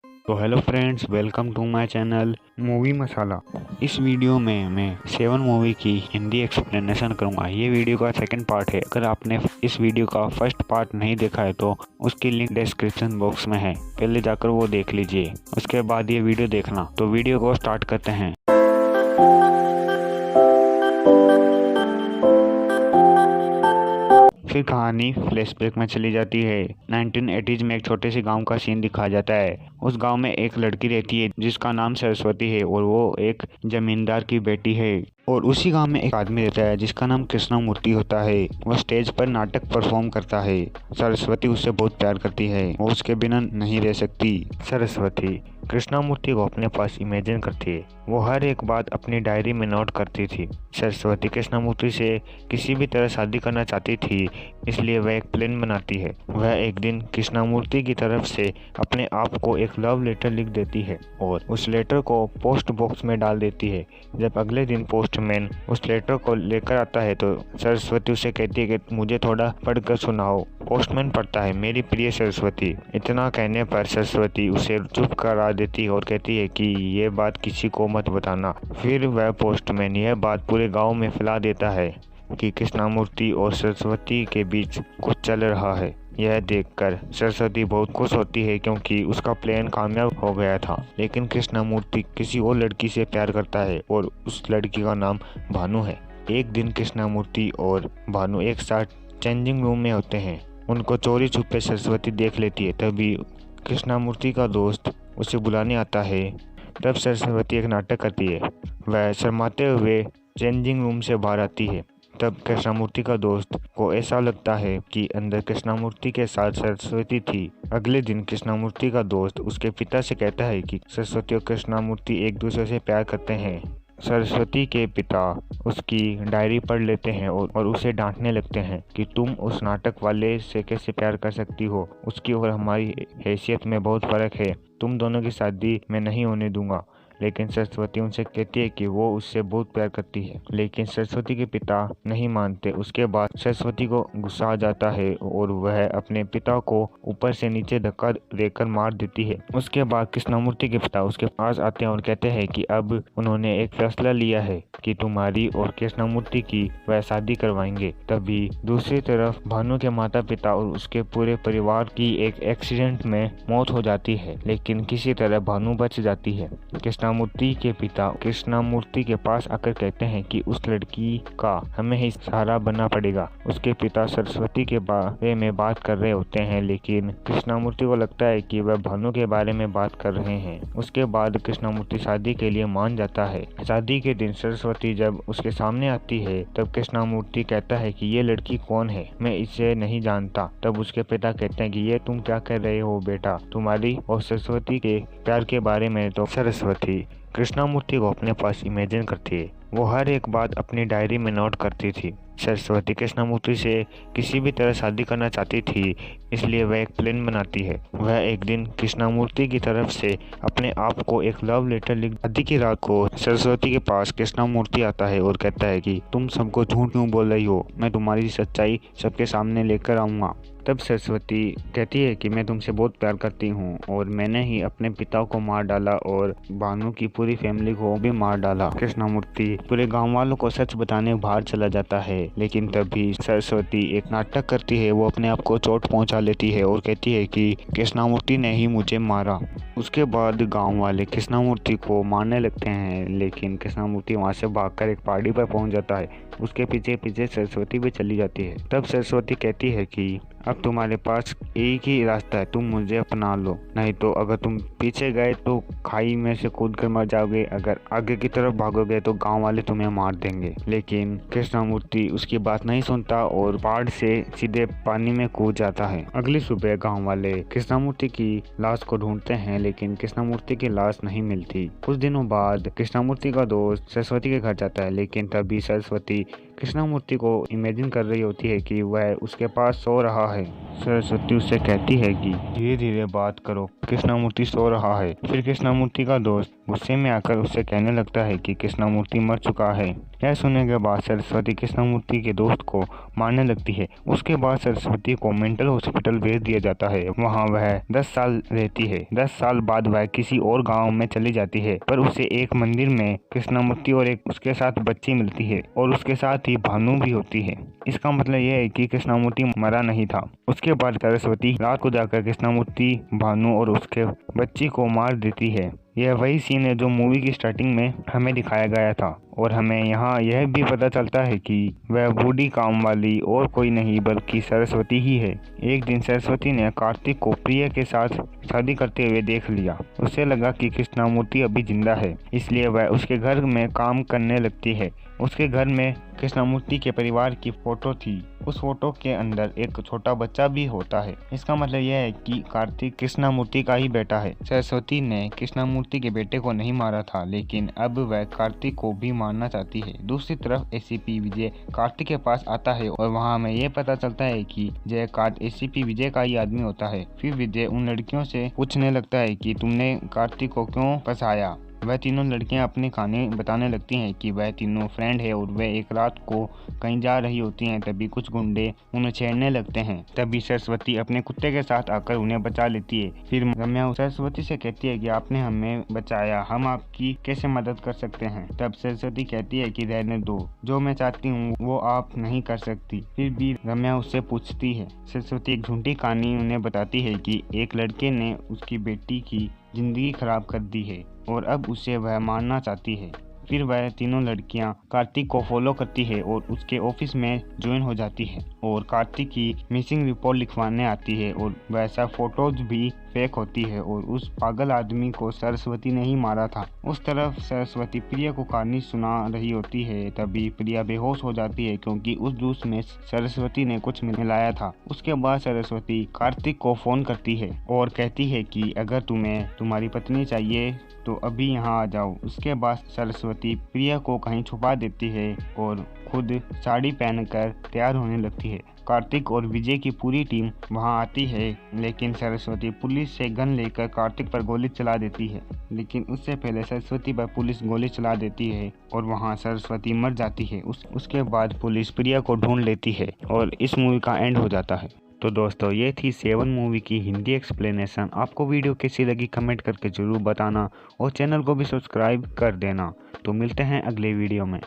तो hello friends, welcome to my channel movie masala. इस video में मैं 7 मूवी की हिंदी एक्सप्लेनेशन करूंगा। ये वीडियो का सेकंड पार्ट है। अगर आपने इस वीडियो का फर्स्ट पार्ट नहीं देखा है तो उसकी लिंक डिस्क्रिप्शन बॉक्स में है, पहले जाकर वो देख लीजिए, उसके बाद ये वीडियो देखना। तो वीडियो को स्टार्ट करते हैं। फिर कहानी फ्लैशबैक में चली जाती है। 1980s में एक छोटे से गांव का सीन दिखाया जाता है। उस गांव में एक लड़की रहती है जिसका नाम सरस्वती है और वो एक जमींदार की बेटी है। और उसी गांव में एक आदमी रहता है जिसका नाम कृष्णमूर्ति होता है। वह स्टेज पर नाटक परफॉर्म करता है। सरस्वती उससे बहुत प्यार करती है, वो उसके बिना नहीं रह सकती। सरस्वती कृष्णमूर्ति को अपने पास इमेजिन करती है। वो हर एक बात अपनी डायरी में नोट करती थी। सरस्वती कृष्णमूर्ति से किसी भी तरह शादी करना चाहती थी, इसलिए वह एक प्लान बनाती है। वह एक दिन कृष्णमूर्ति की तरफ से अपने आप को एक लव लेटर लिख देती है और उस लेटर को पोस्ट बॉक्स में डाल देती है। जब अगले दिन पोस्टमैन उस लेटर को लेकर आता है तो सरस्वती उसे कहती है कि मुझे थोड़ा पढ़कर सुनाओ। पोस्टमैन पढ़ता है, मेरी प्रिय सरस्वती। इतना कहने पर सरस्वती उसे चुप करा देती है और कहती है कि ये बात किसी को मत बताना। फिर वह पोस्टमैन यह बात पूरे गांव में फैला देता है कि कृष्णमूर्ति और सरस्वती के बीच कुछ चल रहा है। यह देखकर सरस्वती बहुत खुश होती है क्योंकि उसका प्लान कामयाब हो गया था। लेकिन कृष्णमूर्ति किसी और लड़की से प्यार करता है और उस लड़की का नाम भानु है। एक दिन कृष्णमूर्ति और भानु एक साथ चेंजिंग रूम में होते हैं। उनको चोरी छुपे सरस्वती देख लेती है। तभी कृष्णमूर्ति का दोस्त उसे बुलाने आता है। तब सरस्वती एक नाटक करती है। वह शर्माते हुए चेंजिंग रूम से बाहर आती है। तब कृष्णमूर्ति का दोस्त को ऐसा लगता है कि अंदर कृष्णमूर्ति के साथ सरस्वती थी। अगले दिन कृष्णमूर्ति का दोस्त उसके पिता से कहता है कि सरस्वती और कृष्णमूर्ति एक दूसरे से प्यार करते हैं। सरस्वती के पिता उसकी डायरी पढ़ लेते हैं और उसे डांटने लगते हैं कि तुम उस नाटक वाले से कैसे प्यार कर सकती हो। उसकी और हमारी हैसियत में बहुत फर्क है। तुम दोनों की शादी मैं नहीं होने दूंगा। लेकिन सरस्वती उनसे कहती है कि वो उससे बहुत प्यार करती है। लेकिन सरस्वती के पिता नहीं मानते। उसके बाद सरस्वती को गुस्सा आ जाता है और वह अपने पिता को ऊपर से नीचे धक्का देकर मार देती है। उसके बाद कृष्णमूर्ति के पिता उसके पास आते हैं और कहते हैं कि अब उन्होंने एक फैसला लिया है कि तुम्हारी और कृष्णमूर्ति की वह शादी करवाएंगे। तभी दूसरी तरफ भानु के माता पिता और उसके पूरे परिवार की एक एक्सीडेंट में मौत हो जाती है। लेकिन किसी तरह भानु बच जाती है। कृष्णमूर्ति के पिता कृष्णमूर्ति के पास आकर कहते हैं कि उस लड़की का हमें ही सहारा बनना पड़ेगा। उसके पिता सरस्वती के बारे में बात कर रहे होते हैं, लेकिन कृष्णमूर्ति को लगता है कि वह भानु के बारे में बात कर रहे हैं। उसके बाद कृष्णमूर्ति शादी के लिए मान जाता है। शादी के दिन सरस्वती जब उसके सामने आती है तब कृष्णमूर्ति कहता है कि ये लड़की कौन है, मैं इसे नहीं जानता। तब उसके पिता कहते हैं कि ये तुम क्या कर रहे हो बेटा, तुम्हारी और सरस्वती के प्यार के बारे में। तो सरस्वती कृष्णमूर्ति को अपने पास इमेजिन करती है। वो हर एक बात अपनी डायरी में नोट करती थी। सरस्वती कृष्णमूर्ति से किसी भी तरह शादी करना चाहती थी, इसलिए वह एक प्लान बनाती है। वह एक दिन कृष्णमूर्ति की तरफ से अपने आप को एक लव लेटर लिख। शादी की रात को सरस्वती के पास कृष्णमूर्ति आता है और कहता है कि तुम सबको झूठ क्यों बोल रही हो, मैं तुम्हारी सच्चाई सबके सामने लेकर आऊँगा। तब सरस्वती कहती है कि मैं तुमसे बहुत प्यार करती हूँ और मैंने ही अपने पिता को मार डाला और भानु की पूरी फैमिली को भी मार डाला। कृष्णमूर्ति पूरे गांव वालों को सच बताने बाहर चला जाता है। लेकिन तभी सरस्वती एक नाटक करती है। वो अपने आप को चोट पहुंचा लेती है और कहती है कि कृष्णमूर्ति ने ही मुझे मारा। उसके बाद गांव वाले कृष्णमूर्ति को मारने लगते हैं, लेकिन कृष्णमूर्ति वहां से भागकर एक पहाड़ी पर पहुंच जाता है। उसके पीछे पीछे सरस्वती भी चली जाती है। तब सरस्वती कहती है कि अब तुम्हारे पास एक ही रास्ता है, तुम मुझे अपना लो, नहीं तो अगर तुम पीछे गए तो खाई में से कूद कर मर जाओगे, अगर आगे की तरफ भागोगे तो गांव वाले तुम्हें मार देंगे। लेकिन कृष्णमूर्ति उसकी बात नहीं सुनता और पहाड़ से सीधे पानी में कूद जाता है। अगली सुबह गांव वाले कृष्णमूर्ति की लाश को ढूंढते हैं, लेकिन कृष्णमूर्ति की लाश नहीं मिलती। कुछ दिनों बाद कृष्णमूर्ति का दोस्त सरस्वती के घर जाता है, लेकिन तभी सरस्वती कृष्णामूर्ति को इमेजिन कर रही होती है कि वह उसके पास सो रहा है। सरस्वती उससे कहती है कि धीरे धीरे बात करो, कृष्णामूर्ति सो रहा है। फिर कृष्णामूर्ति का दोस्त गुस्से में आकर उससे कहने लगता है कि कृष्णामूर्ति मर चुका है। यह सुनने के बाद सरस्वती कृष्णामूर्ति के दोस्त को मारने लगती है। उसके बाद सरस्वती को मेंटल हॉस्पिटल भेज दिया जाता है। वहाँ वह 10 साल रहती है। 10 साल बाद वह किसी और गांव में चली जाती है, पर उसे एक मंदिर में कृष्णामूर्ति और एक उसके साथ बच्ची मिलती है और उसके साथ ही भानु भी होती है। इसका मतलब यह है कि कृष्णामूर्ति मरा नहीं था। उसके बाद सरस्वती रात को जाकर कृष्णामूर्ति, भानु और उसके बच्ची को मार देती है। यह वही सीन है जो मूवी की स्टार्टिंग में हमें दिखाया गया था और हमें यहाँ यह भी पता चलता है कि वह बूढ़ी काम वाली और कोई नहीं बल्कि सरस्वती ही है। एक दिन सरस्वती ने कार्तिक को प्रिया के साथ शादी करते हुए देख लिया। उसे लगा कि कृष्णामूर्ति अभी जिंदा है, इसलिए वह उसके घर में काम करने लगती है। उसके घर में कृष्णामूर्ति के परिवार की फोटो थी। उस फोटो के अंदर एक छोटा बच्चा भी होता है। इसका मतलब यह है कि कार्तिक कृष्णामूर्ति का ही बेटा है। सरस्वती ने कृष्णामूर्ति के बेटे को नहीं मारा था, लेकिन अब वह कार्तिक को भी मारना चाहती है। दूसरी तरफ एसीपी विजय कार्तिक के पास आता है और वहाँ हमें यह पता चलता है कि जयकांत एसीपी विजय का ही आदमी होता है। फिर विजय उन लड़कियों से पूछने लगता है कि तुमने कार्तिक को क्यों फंसाया। वह तीनों लड़कियां अपनी कहानी बताने लगती हैं कि वह तीनों फ्रेंड है और वह एक रात को कहीं जा रही होती हैं। तभी कुछ गुंडे उन्हें छेड़ने लगते हैं। तभी सरस्वती अपने कुत्ते के साथ आकर उन्हें बचा लेती है। फिर रम्या सरस्वती से कहती है कि आपने हमें बचाया, हम आपकी कैसे मदद कर सकते हैं। तब सरस्वती कहती है कि रहने दो, जो मैं चाहती हूँ वो आप नहीं कर सकती। फिर भी रम्या उससे पूछती है। सरस्वती एक झूठी कहानी उन्हें बताती है कि एक लड़के ने उसकी बेटी की जिंदगी खराब कर दी है और अब उसे वह मारना चाहती है। फिर वह तीनों लड़कियां कार्तिक को फॉलो करती है और उसके ऑफिस में ज्वाइन हो जाती है और कार्तिक की मिसिंग रिपोर्ट लिखवाने आती है और वैसा फोटोज भी फेक होती है और उस पागल आदमी को सरस्वती ने ही मारा था। उस तरफ सरस्वती प्रिया को कहानी सुना रही होती है। तभी प्रिया बेहोश हो जाती है क्योंकि उस जूस में सरस्वती ने कुछ मिलाया था। उसके बाद सरस्वती कार्तिक को फोन करती है और कहती है कि अगर तुम्हें तुम्हारी पत्नी चाहिए तो अभी यहाँ आ जाओ। उसके बाद सरस्वती प्रिया को कहीं छुपा देती है और खुद साड़ी पहनकर तैयार होने लगती है। कार्तिक और विजय की पूरी टीम वहां आती है, लेकिन सरस्वती पुलिस से गन लेकर कार्तिक पर गोली चला देती है। लेकिन उससे पहले सरस्वती पर पुलिस गोली चला देती है और वहां सरस्वती मर जाती है। उसके बाद पुलिस प्रिया को ढूंढ लेती है और इस मूवी का एंड हो जाता है। तो दोस्तों ये थी 7 मूवी की हिंदी एक्सप्लेनेशन। आपको वीडियो कैसी लगी कमेंट करके ज़रूर बताना और चैनल को भी सब्सक्राइब कर देना। तो मिलते हैं अगले वीडियो में।